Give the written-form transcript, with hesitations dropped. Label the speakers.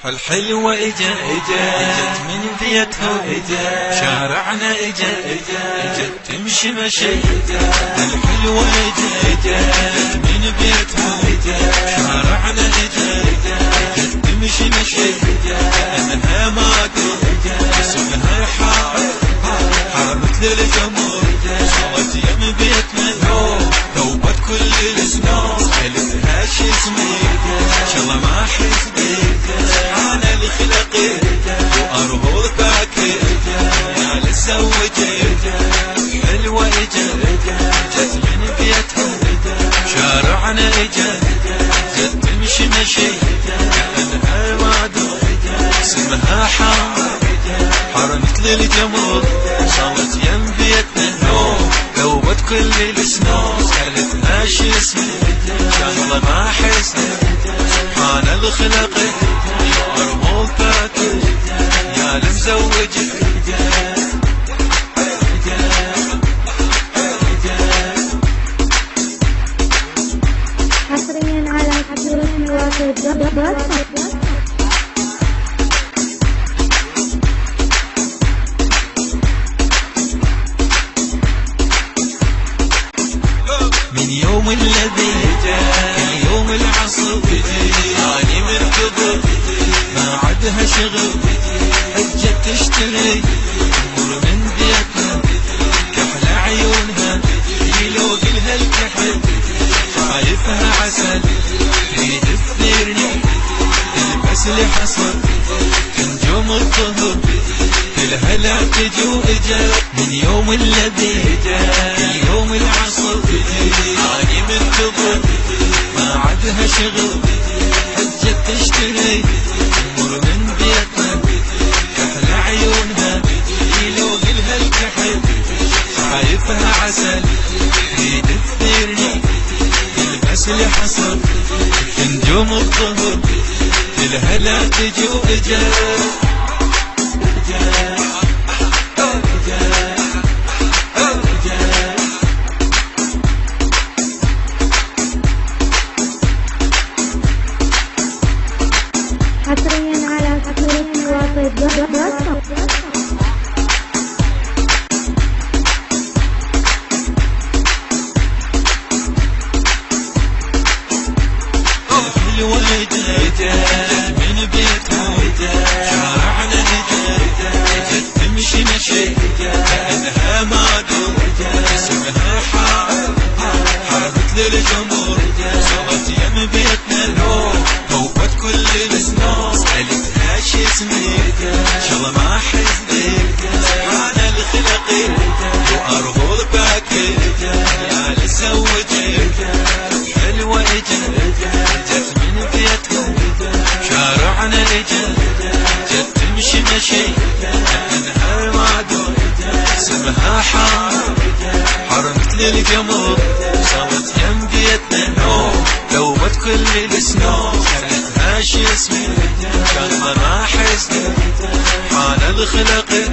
Speaker 1: الحلوة اجت من بيتها شارعنا اجت تمشي مشي. الحلوة اجت من بيتها شارعنا اجت تمشي مشي. انها ما اسمها حار مثل الجمر صارت يم بيتنا ذوبت كل الاسنان. قالتها شو اسمي ان شاء الله ما احس بيك انا اللي خلقت واربط باكر يا لسويت. حلوة اجت من بيتها شارعنا اجت تمشي مشي. كأنها ما اسمها حار مثل الجمر صارت يم بيتنا ذوبت كل الاسنان. قالتها شو اسمي ان الله ما احس انا اللي خلقت وارمول فاكر يا المزوجك.
Speaker 2: حصريا على حصريا واحد
Speaker 1: من يوم الذي اليوم العصر اني مركض ما عدها شغل. اجت تشتري امور من بيتنا كحل عيونها يلوق لها الكحل. شايفها عسل تريد تثيرني تلبس لي حصر تنجم الظهر كلها لا تجي واجت. من يوم الذي اليوم العصر اني منتظر ما عدها شغل. اجت تشتري امور من بيتنا كحل عيونها يلوق لها الكحل. شايفها عسل تريد تثيرني تلبس لي حصر تنجم الظهر كلها لا تجي واجت.
Speaker 2: حصريا على حصريا واحد
Speaker 1: الحلوة اجت من بيتها شارعنا اجت تمشي مشي. كأنها ما اسمها حار مثل الجمر صارت يم بيتنا ذوبت كل الاسنان. قالتها شو اسمي ان شاء الله ما احس بيك انا اللي خلقت واربط باكر يا لسويت. حلوة اجت من بيتها شارعنا اجت تمشي مشي. كأنها ما اسمها حار مثل الجمر صارت يم بيتنا ذوبت كل الاسنان. قالتها شو اسمي ان شاء الله ما احس انا اللي خلقت